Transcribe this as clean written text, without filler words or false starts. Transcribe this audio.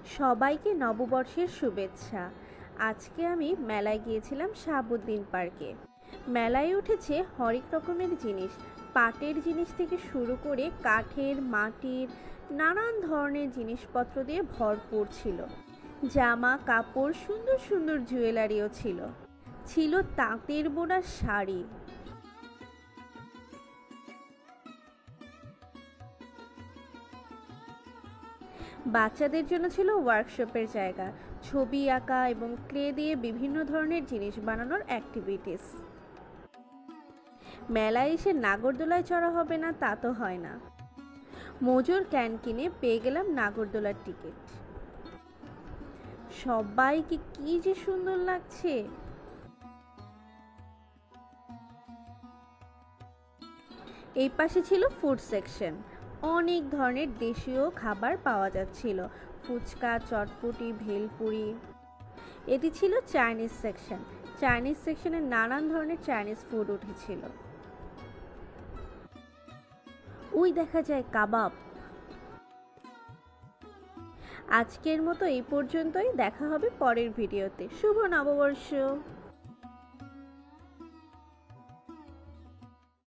সবাইকে নববর্ষের শুভেচ্ছা। আজকে আমি মেলায় গিয়েছিলাম শাহাবুদ্দিন পার্কে। মেলায় উঠেছে হরেক রকমের জিনিস, পাটের জিনিস থেকে শুরু করে কাঠের, মাটির নানান ধরনের জিনিসপত্র দিয়ে ভরপুর ছিল। জামা কাপড়, সুন্দর সুন্দর জুয়েলারিও ছিল। ছিল তাঁতের বোনা শাড়ি। বাচ্চাদের জন্য ছিল ওয়ার্কশপের জায়গা, ছবি আঁকা এবং ক্লে দিয়ে বিভিন্ন ধরনের জিনিস বানানোর অ্যাক্টিভিটিস। মেলায় এসে নাগরদোলায় চড়া হবে না তা তো হয় না। মজুর ক্যান কিনে পেয়ে গেলাম নাগরদোলার টিকিট। সবাইকে কি যে সুন্দর লাগছে। এই পাশে ছিল ফুড সেকশন। অনেক ধরনের দেশীয় খাবার পাওয়া যাচ্ছিল, ফুচকা, চটপটি, ভেলপুরি। এটি ছিল চাইনিজ সেকশন। চাইনিজ সেকশনে নানান ধরনের চাইনিজ ফুড উঠেছিল। ওই দেখা যায় কাবাব। আজকের মতো এই পর্যন্তই। দেখা হবে পরের ভিডিওতে। শুভ নববর্ষ।